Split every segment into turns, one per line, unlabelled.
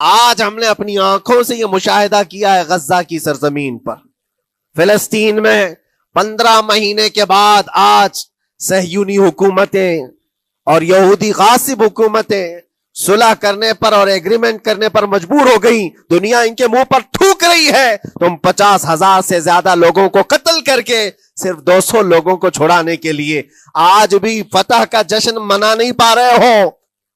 آج ہم نے اپنی آنکھوں سے یہ مشاہدہ کیا ہے غزہ کی سرزمین پر، فلسطین میں 15 مہینے کے بعد آج صہیونی حکومتیں اور یہودی غاصب حکومتیں صلح کرنے پر اور ایگریمنٹ کرنے پر مجبور ہو گئی. دنیا ان کے منہ پر تھوک رہی ہے. تم 50,000 سے زیادہ لوگوں کو قتل کر کے صرف 200 لوگوں کو چھڑانے کے لیے آج بھی فتح کا جشن منا نہیں پا رہے ہو،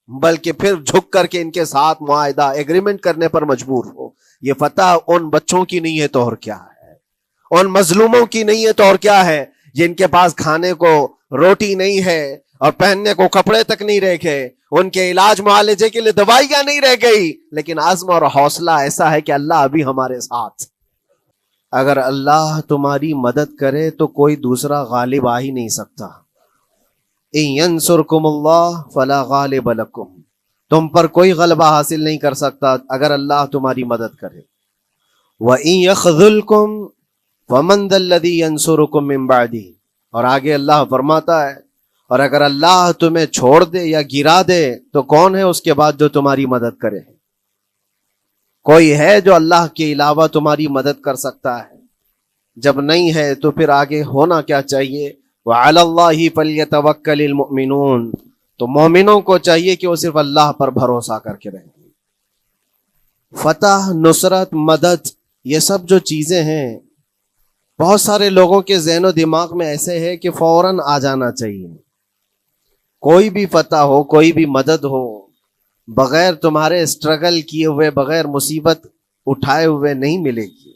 بلکہ پھر جھک کر کے ان کے ساتھ معاہدہ ایگریمنٹ کرنے پر مجبور ہو. یہ فتح ان بچوں کی نہیں ہے تو اور کیا ہے، ان مظلوموں کی نہیں ہے تو اور کیا ہے، جن کے پاس کھانے کو روٹی نہیں ہے اور پہننے کو کپڑے تک نہیں رہ گئے، ان کے علاج معالجے کے لیے دوائیاں نہیں رہ گئی، لیکن عزم اور حوصلہ ایسا ہے کہ اللہ ابھی ہمارے ساتھ. اگر اللہ تمہاری مدد کرے تو کوئی دوسرا غالب آ ہی نہیں سکتا. ان ینصرکم اللہ فلا غالب لکم، تم پر کوئی غلبہ حاصل نہیں کر سکتا اگر اللہ تمہاری مدد کرے. وَإِن يَخْذُلْكُمْ فَمَنْ ذَا الَّذِي يَنصُرُكُمْ مِنْ بَعْدِهِ، اور آگے اللہ فرماتا ہے اور اگر اللہ تمہیں چھوڑ دے یا گرا دے تو کون ہے اس کے بعد جو تمہاری مدد کرے؟ کوئی ہے جو اللہ کے علاوہ تمہاری مدد کر سکتا ہے؟ جب نہیں ہے تو پھر آگے ہونا کیا چاہیے؟ وَعَلَى اللَّهِ فَلْيَتَوَكَّلِ الْمُؤْمِنُونَ، تو مومنوں کو چاہیے کہ وہ صرف اللہ پر بھروسہ کر کے رہیں. فتح، نصرت، مدد، یہ سب جو چیزیں ہیں بہت سارے لوگوں کے ذہن و دماغ میں ایسے ہے کہ فوراً آ جانا چاہیے. کوئی بھی فتح ہو، کوئی بھی مدد ہو، بغیر تمہارے اسٹرگل کیے ہوئے، بغیر مصیبت اٹھائے ہوئے نہیں ملے گی.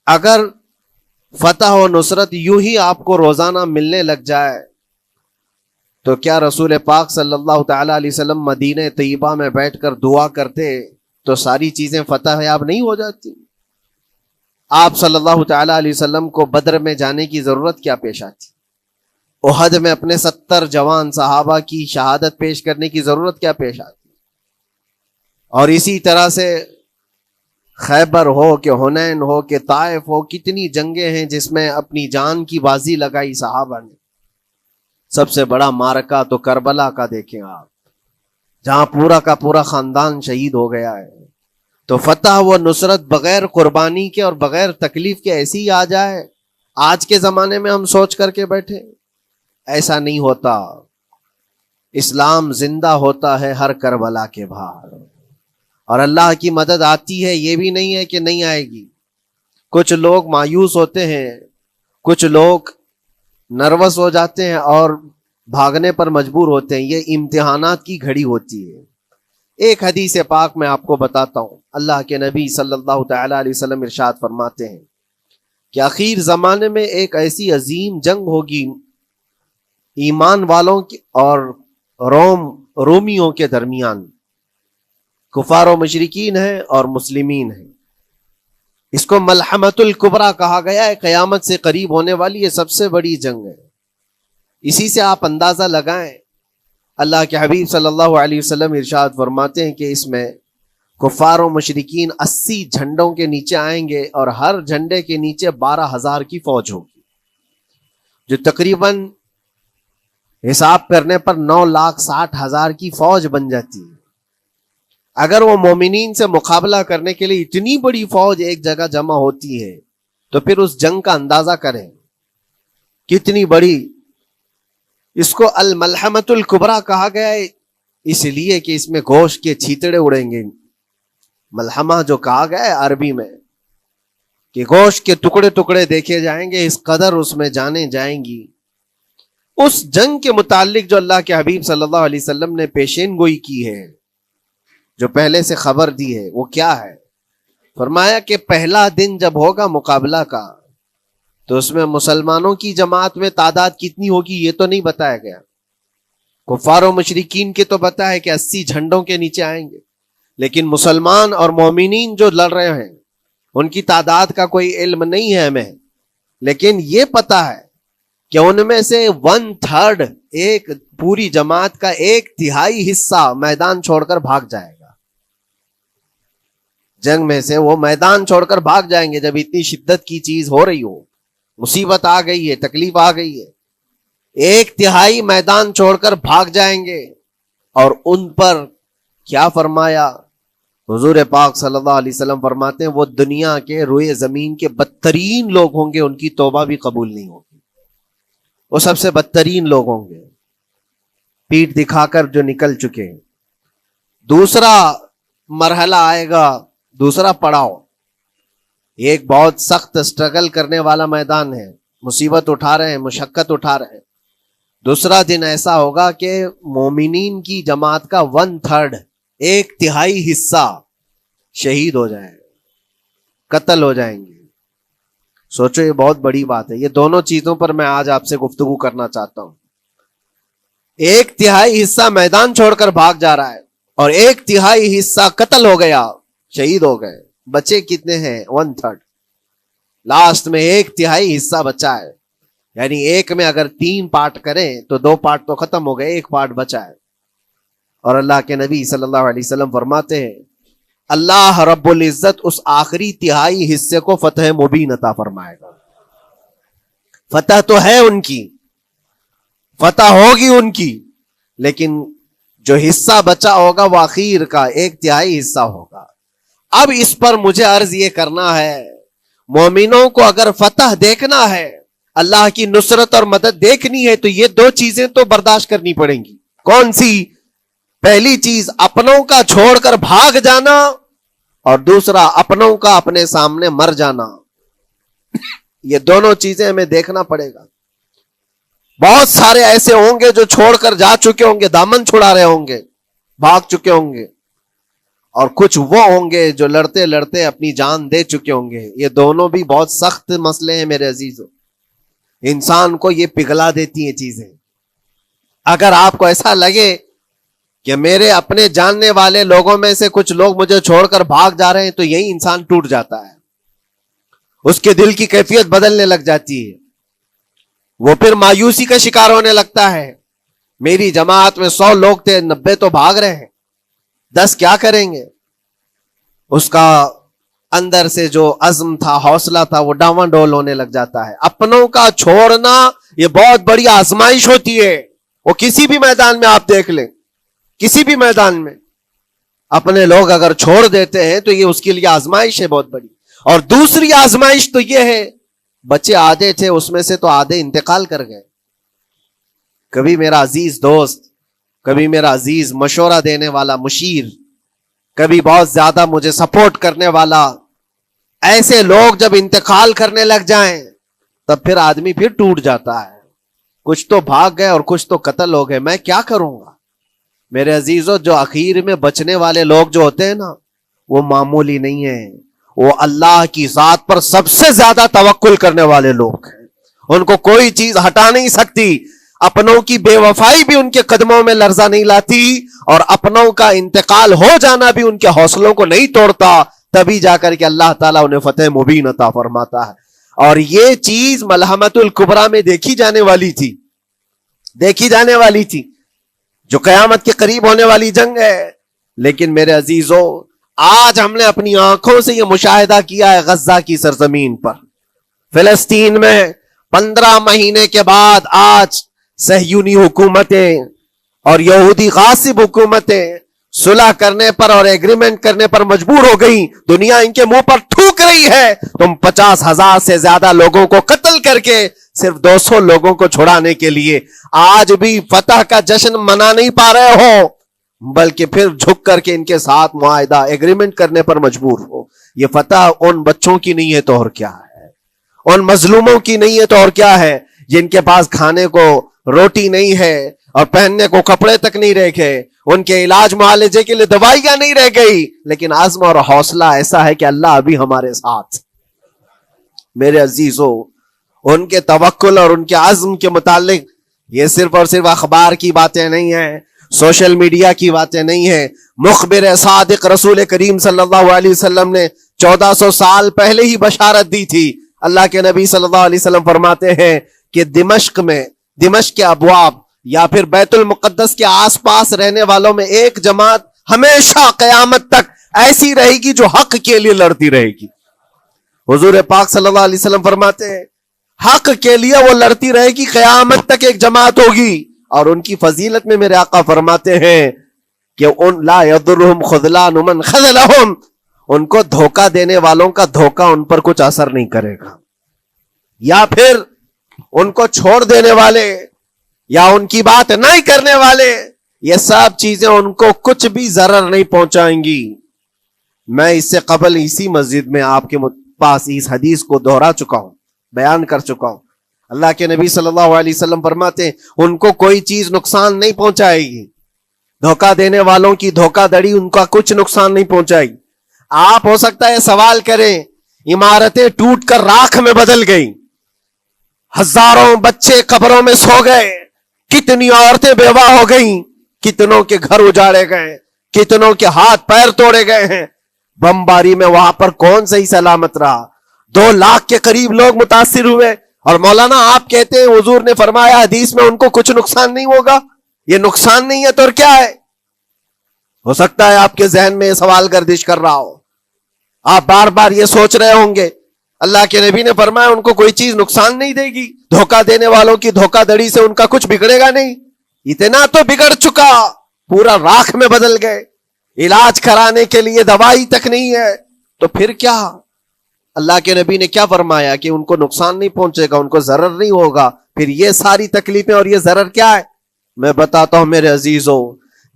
اگر فتح و نصرت یوں ہی آپ کو روزانہ ملنے لگ جائے تو کیا رسول پاک صلی اللہ تعالی علیہ وسلم مدینہ طیبہ میں بیٹھ کر دعا کرتے تو ساری چیزیں فتح یاب نہیں ہو جاتی؟ آپ صلی اللہ تعالی علیہ وسلم کو بدر میں جانے کی ضرورت کیا پیش آتی؟ احد میں اپنے 70 جوان صحابہ کی شہادت پیش کرنے کی ضرورت کیا پیش آتی؟ اور اسی طرح سے خیبر ہو کہ حنین ہو کہ طائف ہو، کتنی جنگیں ہیں جس میں اپنی جان کی بازی لگائی صحابہ نے. سب سے بڑا معرکہ تو کربلا کا دیکھیں آپ، جہاں پورا کا پورا خاندان شہید ہو گیا ہے. تو فتح و نصرت بغیر قربانی کے اور بغیر تکلیف کے ایسی ہی آ جائے؟ آج کے زمانے میں ہم سوچ کر کے بیٹھے، ایسا نہیں ہوتا. اسلام زندہ ہوتا ہے ہر کربلا کے باہر، اور اللہ کی مدد آتی ہے، یہ بھی نہیں ہے کہ نہیں آئے گی. کچھ لوگ مایوس ہوتے ہیں، کچھ لوگ نروس ہو جاتے ہیں اور بھاگنے پر مجبور ہوتے ہیں. یہ امتحانات کی گھڑی ہوتی ہے. ایک حدیث پاک میں آپ کو بتاتا ہوں. اللہ کے نبی صلی اللہ تعالی علیہ وسلم ارشاد فرماتے ہیں کہ آخر زمانے میں ایک ایسی عظیم جنگ ہوگی ایمان والوں کی اور رومیوں کے درمیان. کفار و مشرکین ہیں اور مسلمین ہیں. اس کو ملحمۃ الکبریٰ کہا گیا ہے. قیامت سے قریب ہونے والی یہ سب سے بڑی جنگ ہے. اسی سے آپ اندازہ لگائیں. اللہ کے حبیب صلی اللہ علیہ وسلم ارشاد فرماتے ہیں کہ اس میں کفار و مشرکین 80 جھنڈوں کے نیچے آئیں گے اور ہر جھنڈے کے نیچے 12,000 کی فوج ہوگی، جو تقریباً حساب کرنے پر 9,60,000 کی فوج بن جاتی ہے. اگر وہ مومنین سے مقابلہ کرنے کے لیے اتنی بڑی فوج ایک جگہ جمع ہوتی ہے تو پھر اس جنگ کا اندازہ کریں کتنی بڑی. اس کو الملحمۃ الکبریٰ کہا گیا ہے اس لیے کہ اس میں گوشت کے چھیتڑے اڑیں گے. ملحمہ جو کہا گیا ہے عربی میں کہ گوشت کے ٹکڑے ٹکڑے دیکھے جائیں گے، اس قدر اس میں جانے جائیں گی. اس جنگ کے متعلق جو اللہ کے حبیب صلی اللہ علیہ وسلم نے پیشین گوئی کی ہے، جو پہلے سے خبر دی ہے، وہ کیا ہے؟ فرمایا کہ پہلا دن جب ہوگا مقابلہ کا تو اس میں مسلمانوں کی جماعت میں تعداد کتنی ہوگی یہ تو نہیں بتایا گیا. کفار و مشرکین کے تو بتایا ہے کہ 80 جھنڈوں کے نیچے آئیں گے، لیکن مسلمان اور مومنین جو لڑ رہے ہیں ان کی تعداد کا کوئی علم نہیں ہے ہمیں. لیکن یہ پتا ہے کہ ان میں سے 1/3 ایک پوری جماعت کا 1/3 حصہ میدان چھوڑ کر بھاگ جائے گا. جنگ میں سے وہ میدان چھوڑ کر بھاگ جائیں گے. جب اتنی شدت کی چیز ہو رہی ہو، مصیبت آ گئی ہے، تکلیف آ گئی ہے، 1/3 میدان چھوڑ کر بھاگ جائیں گے. اور ان پر کیا فرمایا حضور پاک صلی اللہ علیہ وسلم فرماتے ہیں وہ دنیا کے روئے زمین کے بدترین لوگ ہوں گے، ان کی توبہ بھی قبول نہیں ہوگی، وہ سب سے بدترین لوگ ہوں گے، پیٹھ دکھا کر جو نکل چکے۔ دوسرا مرحلہ آئے گا، دوسرا پڑاؤ، یہ ایک بہت سخت اسٹرگل کرنے والا میدان ہے، مصیبت اٹھا رہے ہیں، مشقت اٹھا رہے ہیں۔ دوسرا دن ایسا ہوگا کہ مومنین کی جماعت کا 1/3، 1/3 حصہ شہید ہو جائے، قتل ہو جائیں گے۔ سوچو یہ بہت بڑی بات ہے۔ یہ دونوں چیزوں پر میں آج آپ سے گفتگو کرنا چاہتا ہوں۔ 1/3 حصہ میدان چھوڑ کر بھاگ جا رہا ہے اور 1/3 حصہ قتل ہو گیا، شہید ہو گئے۔ بچے کتنے ہیں؟ 1/3۔ لاسٹ میں 1/3 حصہ بچا ہے، یعنی ایک میں اگر 3 پارٹ کریں تو 2 پارٹ تو ختم ہو گئے، 1 پارٹ بچا ہے۔ اور اللہ کے نبی صلی اللہ علیہ وسلم فرماتے ہیں اللہ رب العزت اس آخری 1/3 حصے کو فتح مبین عطا فرمائے گا۔ فتح تو ہے ان کی، فتح ہوگی ان کی، لیکن جو حصہ بچا ہوگا وہ اخیر کا 1/3 حصہ ہوگا۔ اب اس پر مجھے عرض یہ کرنا ہے، مومنوں کو اگر فتح دیکھنا ہے، اللہ کی نصرت اور مدد دیکھنی ہے، تو یہ 2 چیزیں تو برداشت کرنی پڑیں گی۔ کون سی؟ پہلی چیز اپنوں کا چھوڑ کر بھاگ جانا، اور دوسرا اپنوں کا اپنے سامنے مر جانا۔ یہ دونوں چیزیں ہمیں دیکھنا پڑے گا۔ بہت سارے ایسے ہوں گے جو چھوڑ کر جا چکے ہوں گے، دامن چھڑا رہے ہوں گے، بھاگ چکے ہوں گے، اور کچھ وہ ہوں گے جو لڑتے لڑتے اپنی جان دے چکے ہوں گے۔ یہ دونوں بھی بہت سخت مسئلے ہیں میرے عزیزو، انسان کو یہ پگھلا دیتی ہیں چیزیں۔ اگر آپ کو ایسا لگے کہ میرے اپنے جاننے والے لوگوں میں سے کچھ لوگ مجھے چھوڑ کر بھاگ جا رہے ہیں، تو یہی انسان ٹوٹ جاتا ہے، اس کے دل کی کیفیت بدلنے لگ جاتی ہے، وہ پھر مایوسی کا شکار ہونے لگتا ہے۔ میری جماعت میں 100 لوگ تھے، 90 تو بھاگ رہے ہیں، 10 کیا کریں گے؟ اس کا اندر سے جو عزم تھا، حوصلہ تھا، وہ ڈاواں ڈول ہونے لگ جاتا ہے۔ اپنوں کا چھوڑنا یہ بہت بڑی آزمائش ہوتی ہے، وہ کسی بھی میدان میں آپ دیکھ لیں، کسی بھی میدان میں اپنے لوگ اگر چھوڑ دیتے ہیں تو یہ اس کے لیے آزمائش ہے بہت بڑی۔ اور دوسری آزمائش تو یہ ہے، بچے آدھے تھے، اس میں سے تو آدھے انتقال کر گئے۔ کبھی میرا عزیز دوست، کبھی میرا عزیز مشورہ دینے والا مشیر، کبھی بہت زیادہ مجھے سپورٹ کرنے والا، ایسے لوگ جب انتقال کرنے لگ جائیں تب پھر آدمی پھر ٹوٹ جاتا ہے۔ کچھ تو بھاگ گئے اور کچھ تو قتل ہو گئے، میں کیا کروں گا؟ میرے عزیزو، جو اخیر میں بچنے والے لوگ جو ہوتے ہیں نا، وہ معمولی نہیں ہیں، وہ اللہ کی ذات پر سب سے زیادہ توکل کرنے والے لوگ ہیں، ان کو کوئی چیز ہٹا نہیں سکتی۔ اپنوں کی بے وفائی بھی ان کے قدموں میں لرزہ نہیں لاتی، اور اپنوں کا انتقال ہو جانا بھی ان کے حوصلوں کو نہیں توڑتا، تبھی جا کر کے اللہ تعالیٰ انہیں فتح مبین عطا فرماتا ہے۔ اور یہ چیز ملحمت الکبریٰ میں دیکھی جانے والی تھی، دیکھی جانے والی تھی، جو قیامت کے قریب ہونے والی جنگ ہے۔ لیکن میرے عزیزو، آج ہم نے اپنی آنکھوں سے یہ مشاہدہ کیا ہے، غزہ کی سرزمین پر، فلسطین میں 15 مہینے کے بعد آج صہیونی حکومتیں اور یہودی غاصب حکومتیں صلح کرنے پر اور ایگریمنٹ کرنے پر مجبور ہو گئی۔ دنیا ان کے منہ پر تھوک رہی ہے، تم 50,000 سے زیادہ لوگوں کو قتل کر کے صرف 200 لوگوں کو چھڑانے کے لیے آج بھی فتح کا جشن منا نہیں پا رہے ہو، بلکہ پھر جھک کر کے ان کے ساتھ معاہدہ ایگریمنٹ کرنے پر مجبور ہو۔ یہ فتح ان بچوں کی نہیں ہے تو اور کیا ہے، ان مظلوموں کی نہیں ہے تو اور کیا ہے، جن کے پاس کھانے کو روٹی نہیں ہے اور پہننے کو کپڑے تک نہیں رہ گئے، ان کے علاج معالجے کے لیے دوائیاں نہیں رہ گئی، لیکن عزم اور حوصلہ ایسا ہے کہ اللہ ابھی ہمارے ساتھ۔ میرے عزیزو، ان کے توکل اور ان کے عزم کے متعلق یہ صرف اور صرف اخبار کی باتیں نہیں ہیں، سوشل میڈیا کی باتیں نہیں ہیں۔ مخبر صادق رسول کریم صلی اللہ علیہ وسلم نے 1400 سال پہلے ہی بشارت دی تھی۔ اللہ کے نبی صلی اللہ علیہ وسلم فرماتے ہیں کہ دمشق کے ابواب یا پھر بیت المقدس کے آس پاس رہنے والوں میں ایک جماعت ہمیشہ قیامت تک ایسی رہے گی جو حق کے لیے لڑتی رہے گی۔ حضور پاک صلی اللہ علیہ وسلم فرماتے ہیں حق کے لیے وہ لڑتی رہے گی، قیامت تک ایک جماعت ہوگی۔ اور ان کی فضیلت میں میرے آقا فرماتے ہیں کہ ان لا یضرهم خذلان من خذلهم، ان کو دھوکہ دینے والوں کا دھوکہ ان پر کچھ اثر نہیں کرے گا، یا پھر ان کو چھوڑ دینے والے یا ان کی بات نہیں کرنے والے، یہ سب چیزیں ان کو کچھ بھی ضرر نہیں پہنچائیں گی۔ میں اس سے قبل اسی مسجد میں آپ کے پاس اس حدیث کو دہرا چکا ہوں، بیان کر چکا ہوں۔ اللہ کے نبی صلی اللہ علیہ وسلم فرماتے ہیں ان کو کوئی چیز نقصان نہیں پہنچائے گی، دھوکہ دینے والوں کی دھوکہ دڑی ان کا کچھ نقصان نہیں پہنچائے گی۔ آپ ہو سکتا ہے سوال کریں، عمارتیں ٹوٹ کر راکھ میں بدل گئی، ہزاروں بچے قبروں میں سو گئے، کتنی عورتیں بیوہ ہو گئیں، کتنوں کے گھر اجاڑے گئے، کتنوں کے ہاتھ پیر توڑے گئے ہیں، بمباری میں وہاں پر کون صحیح سلامت رہا؟ 2 لاکھ کے قریب لوگ متاثر ہوئے، اور مولانا آپ کہتے ہیں حضور نے فرمایا حدیث میں ان کو کچھ نقصان نہیں ہوگا۔ یہ نقصان نہیں ہے تو اور کیا ہے؟ ہو سکتا ہے آپ کے ذہن میں یہ سوال گردش کر رہا ہو، آپ بار بار یہ سوچ رہے ہوں گے اللہ کے نبی نے فرمایا ان کو کوئی چیز نقصان نہیں دے گی، دھوکہ دینے والوں کی دھوکہ دڑی سے ان کا کچھ بگڑے گا نہیں۔ اتنا تو بگڑ چکا، پورا راکھ میں بدل گئے، علاج کرانے کے لیے دوائی تک نہیں ہے، تو پھر کیا؟ اللہ کے نبی نے کیا فرمایا کہ ان کو نقصان نہیں پہنچے گا، ان کو ضرر نہیں ہوگا۔ پھر یہ ساری تکلیفیں اور یہ ضرر کیا ہے؟ میں بتاتا ہوں میرے عزیزوں،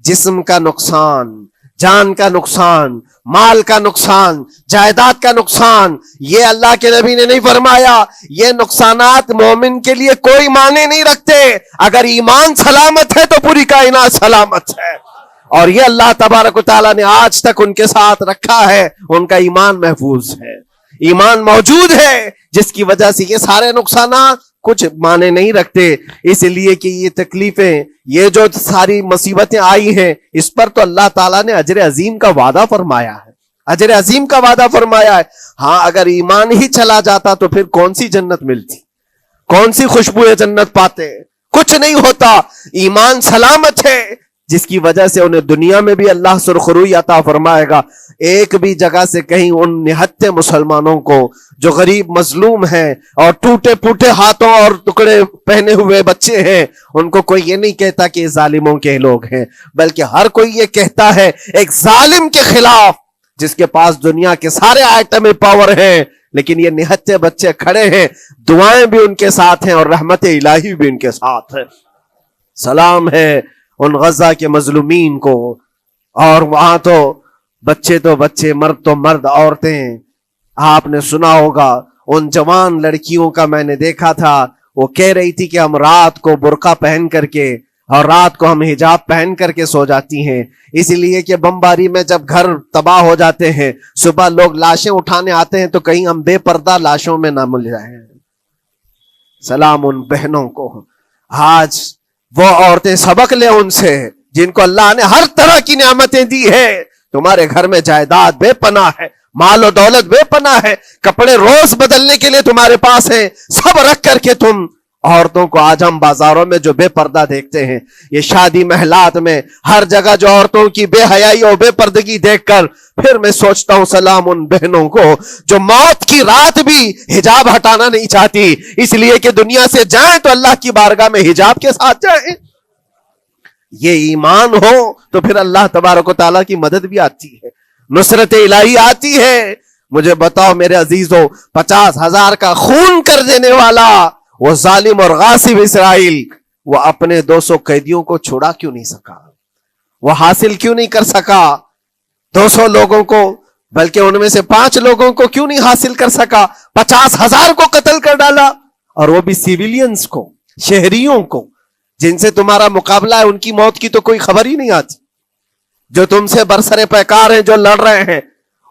جسم کا نقصان، جان کا نقصان، مال کا نقصان، جائیداد کا نقصان، یہ اللہ کے نبی نے نہیں فرمایا۔ یہ نقصانات مومن کے لیے کوئی معنی نہیں رکھتے، اگر ایمان سلامت ہے تو پوری کائنات سلامت ہے، اور یہ اللہ تبارک و تعالیٰ نے آج تک ان کے ساتھ رکھا ہے، ان کا ایمان محفوظ ہے، ایمان موجود ہے، جس کی وجہ سے یہ سارے نقصانات کچھ معنی نہیں رکھتے۔ اس لیے کہ یہ تکلیفیں، یہ جو ساری مصیبتیں آئی ہیں، اس پر تو اللہ تعالیٰ نے اجر عظیم کا وعدہ فرمایا ہے، اجر عظیم کا وعدہ فرمایا ہے۔ ہاں اگر ایمان ہی چلا جاتا تو پھر کون سی جنت ملتی، کون سی خوشبو جنت پاتے؟ کچھ نہیں ہوتا۔ ایمان سلامت ہے، جس کی وجہ سے انہیں دنیا میں بھی اللہ سرخروئی عطا فرمائے گا۔ ایک بھی جگہ سے کہیں ان نہتے مسلمانوں کو جو غریب مظلوم ہیں اور ٹوٹے پھوٹے ہاتھوں اور ٹکڑے پہنے ہوئے بچے ہیں، ان کو کوئی یہ نہیں کہتا کہ یہ ظالموں کے لوگ ہیں، بلکہ ہر کوئی یہ کہتا ہے ایک ظالم کے خلاف جس کے پاس دنیا کے سارے آئٹم پاور ہیں، لیکن یہ نہتے بچے کھڑے ہیں، دعائیں بھی ان کے ساتھ ہیں اور رحمت الہی بھی ان کے ساتھ ہے۔ سلام ہے ان غزہ کے مظلومین کو، اور وہاں تو بچے، مرد تو مرد، عورتیں، آپ نے سنا ہوگا ان جوان لڑکیوں کا میں نے دیکھا تھا، وہ کہہ رہی تھی کہ ہم رات کو برقع پہن کر کے اور رات کو ہم حجاب پہن کر کے سو جاتی ہیں، اس لیے کہ بمباری میں جب گھر تباہ ہو جاتے ہیں، صبح لوگ لاشیں اٹھانے آتے ہیں تو کہیں ہم بے پردہ لاشوں میں نہ مل جائیں۔ سلام ان بہنوں کو۔ آج وہ عورتیں سبق لیں ان سے جن کو اللہ نے ہر طرح کی نعمتیں دی ہے۔ تمہارے گھر میں جائیداد بے پناہ ہے، مال و دولت بے پناہ ہے، کپڑے روز بدلنے کے لیے تمہارے پاس ہیں، سب رکھ کر کے تم عورتوں کو آج ہم بازاروں میں جو بے پردہ دیکھتے ہیں، یہ شادی محلات میں ہر جگہ جو عورتوں کی بے حیائی اور بے پردگی دیکھ کر پھر میں سوچتا ہوں سلام ان بہنوں کو جو موت کی رات بھی حجاب ہٹانا نہیں چاہتی، اس لیے کہ دنیا سے جائیں تو اللہ کی بارگاہ میں حجاب کے ساتھ جائیں۔ یہ ایمان ہو تو پھر اللہ تبارک و تعالیٰ کی مدد بھی آتی ہے، نصرت الہی آتی ہے۔ مجھے بتاؤ میرے عزیزوں، 50,000 کا خون کر دینے والا وہ ظالم اور غاصب اسرائیل، وہ اپنے 200 قیدیوں کو چھڑا کیوں نہیں سکا؟ وہ حاصل کیوں نہیں کر سکا 200 لوگوں کو؟ بلکہ ان میں سے 5 لوگوں کو کیوں نہیں حاصل کر سکا؟ 50,000 کو قتل کر ڈالا، اور وہ بھی سیویلینز کو، شہریوں کو، جن سے تمہارا مقابلہ ہے، ان کی موت کی تو کوئی خبر ہی نہیں آتی۔ جو تم سے برسر پیکار ہیں، جو لڑ رہے ہیں،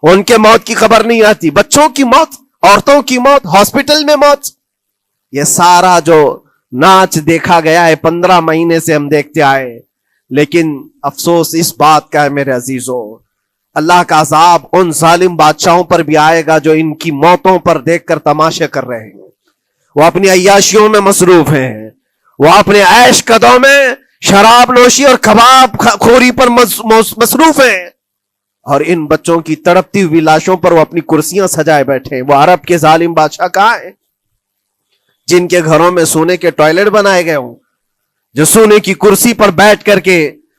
ان کے موت کی خبر نہیں آتی۔ بچوں کی موت، عورتوں کی موت، ہاسپٹل میں موت، یہ سارا جو ناچ دیکھا گیا ہے 15 مہینے سے ہم دیکھتے آئے۔ لیکن افسوس اس بات کا ہے میرے عزیزوں، اللہ کا عذاب ان ظالم بادشاہوں پر بھی آئے گا جو ان کی موتوں پر دیکھ کر تماشے کر رہے ہیں۔ وہ اپنی عیاشیوں میں مصروف ہیں، وہ اپنے عیش قدوں میں شراب نوشی اور کباب خوری پر مصروف ہیں، اور ان بچوں کی تڑپتی ہوئی لاشوں پر وہ اپنی کرسیاں سجائے بیٹھے ہیں۔ وہ عرب کے ظالم بادشاہ کہاں ہیں جن کے گھروں میں سونے کے ٹوائلٹ بنائے گئے ہوں، جو سونے کی کرسی پر بیٹھ کر کے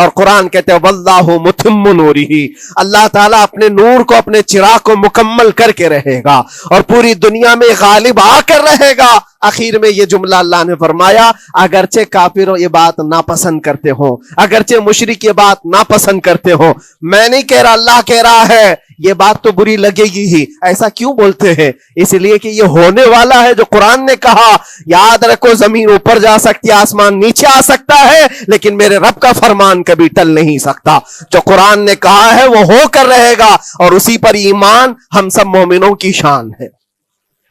اور قرآن کہتے ہیں واللہ متم نورہ، اللہ تعالیٰ اپنے نور کو، اپنے چراغ کو مکمل کر کے رہے گا اور پوری دنیا میں غالب آ کر رہے گا۔ آخر میں یہ جملہ اللہ نے فرمایا اگرچہ کافروں یہ بات ناپسند کرتے ہوں، اگرچہ مشرک یہ بات ناپسند کرتے ہوں، میں نہیں کہہ رہا، اللہ کہہ رہا ہے یہ بات تو بری لگے گی ہی۔ ایسا کیوں بولتے ہیں؟ اس لیے کہ یہ ہونے والا ہے جو قرآن نے کہا۔ یاد رکھو زمین اوپر جا سکتی ہے، آسمان نیچے آ سکتا ہے، لیکن میرے رب کا فرمان کبھی ٹل نہیں سکتا۔ جو قرآن نے کہا ہے وہ ہو کر رہے گا، اور اسی پر ایمان ہم سب مومنوں کی شان ہے،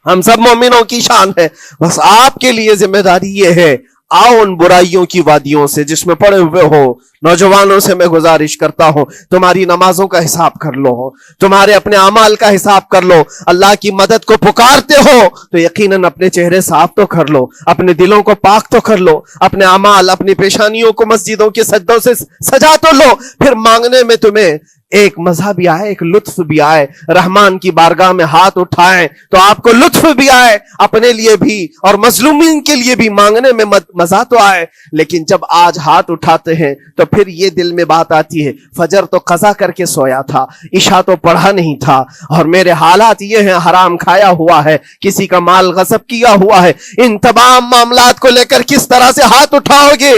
ہم سب مومنوں کی شان ہے۔ بس آپ کے لیے ذمہ داری یہ ہے، آؤ ان برائیوں کی وادیوں سے جس میں پڑے ہوئے ہو، نوجوانوں سے میں گزارش کرتا ہوں تمہاری نمازوں کا حساب کر لو، تمہارے اپنے اعمال کا حساب کر لو۔ اللہ کی مدد کو پکارتے ہو تو یقیناً اپنے چہرے صاف تو کر لو، اپنے دلوں کو پاک تو کر لو، اپنے اعمال، اپنی پیشانیوں کو مسجدوں کے سجدوں سے سجا تو لو۔ پھر مانگنے میں تمہیں ایک مزہ بھی آئے، ایک لطف بھی آئے، رحمان کی بارگاہ میں ہاتھ اٹھائیں تو آپ کو لطف بھی آئے، اپنے لیے بھی اور مظلومین کے لیے بھی مانگنے میں مزہ تو آئے۔ لیکن جب آج ہاتھ اٹھاتے ہیں تو پھر یہ دل میں بات آتی ہے فجر تو قضا کر کے سویا تھا، عشاء تو پڑھا نہیں تھا، اور میرے حالات یہ ہیں، حرام کھایا ہوا ہے، کسی کا مال غصب کیا ہوا ہے۔ ان تمام معاملات کو لے کر کس طرح سے ہاتھ اٹھاؤ گے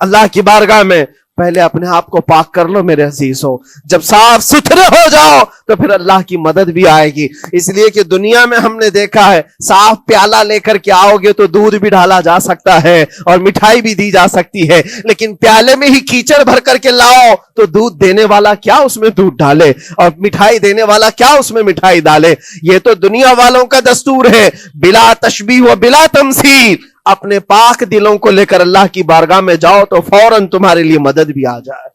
اللہ کی بارگاہ میں؟ پہلے اپنے آپ کو پاک کر لو میرے عزیزو۔ جب صاف ستھرے ہو جاؤ تو پھر اللہ کی مدد بھی آئے گی۔ اس لیے کہ دنیا میں ہم نے دیکھا ہے صاف پیالہ لے کر کے آؤ گے تو دودھ بھی ڈالا جا سکتا ہے اور مٹھائی بھی دی جا سکتی ہے، لیکن پیالے میں ہی کیچڑ بھر کر کے لاؤ تو دودھ دینے والا کیا اس میں دودھ ڈالے اور مٹھائی دینے والا کیا اس میں مٹھائی ڈالے؟ یہ تو دنیا والوں کا دستور ہے، بلا تشبیہ و بلا تمثیل۔ اپنے پاک دلوں کو لے کر اللہ کی بارگاہ میں جاؤ تو فوراً تمہارے لیے مدد بھی آ جائے،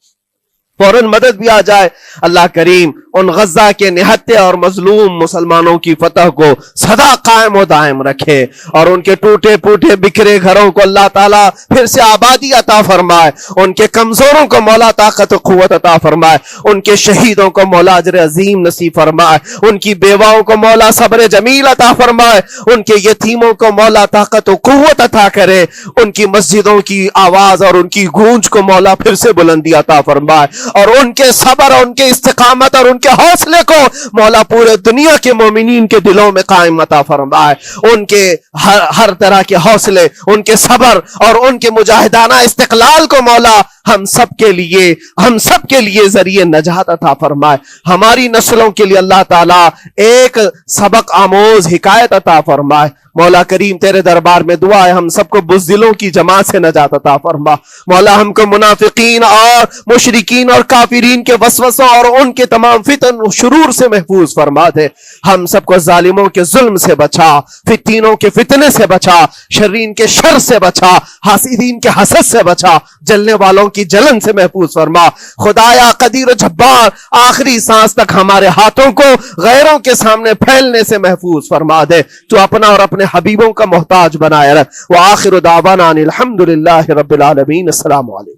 فوراً مدد بھی آ جائے۔ اللہ کریم ان غزہ کے نہتے اور مظلوم مسلمانوں کی فتح کو سدا قائم و دائم رکھے، اور ان کے ٹوٹے پھوٹے بکھرے گھروں کو اللہ تعالیٰ پھر سے آبادی عطا فرمائے، ان کے کمزوروں کو مولا طاقت و قوت عطا فرمائے، ان کے شہیدوں کو مولا اجر عظیم نصیب فرمائے، ان کی بیواؤں کو مولا صبر جمیل عطا فرمائے، ان کے یتیموں کو مولا طاقت و قوت عطا کرے، ان کی مسجدوں کی آواز اور ان کی گونج کو مولا پھر سے بلندی عطا فرمائے، اور ان کے صبر اور ان کے استقامت اور ان کے حوصلے کو مولا پورے دنیا کے مومنین کے دلوں میں قائم عطا فرمائے۔ ان کے ہر طرح کے حوصلے، ان کے صبر اور ان کے مجاہدانہ استقلال کو مولا ہم سب کے لیے ذریعے نجات عطا فرمائے۔ ہماری نسلوں کے لیے اللہ تعالیٰ ایک سبق آموز حکایت عطا فرمائے۔ مولا کریم تیرے دربار میں دعا ہے ہم سب کو بزدلوں کی جماعت سے نجات عطا فرما۔ مولا ہم کو منافقین اور مشرکین اور کافرین کے وسوسوں اور ان کے تمام فتن و شرور سے محفوظ فرما دے۔ ہم سب کو ظالموں کے ظلم سے بچا، فتینوں کے فتنے سے بچا، شرین کے شر سے بچا، حاسدین کے حسد سے بچا، جلنے والوں کی جلن سے محفوظ فرما۔ خدایا قدیر و جبار آخری سانس تک ہمارے ہاتھوں کو غیروں کے سامنے پھیلنے سے محفوظ فرما دے۔ تو اپنا اور اپنے حبیبوں کا محتاج بنائے رکھ۔ وآخر دعوانا ان الحمدللہ رب العالمین۔ السلام علیکم۔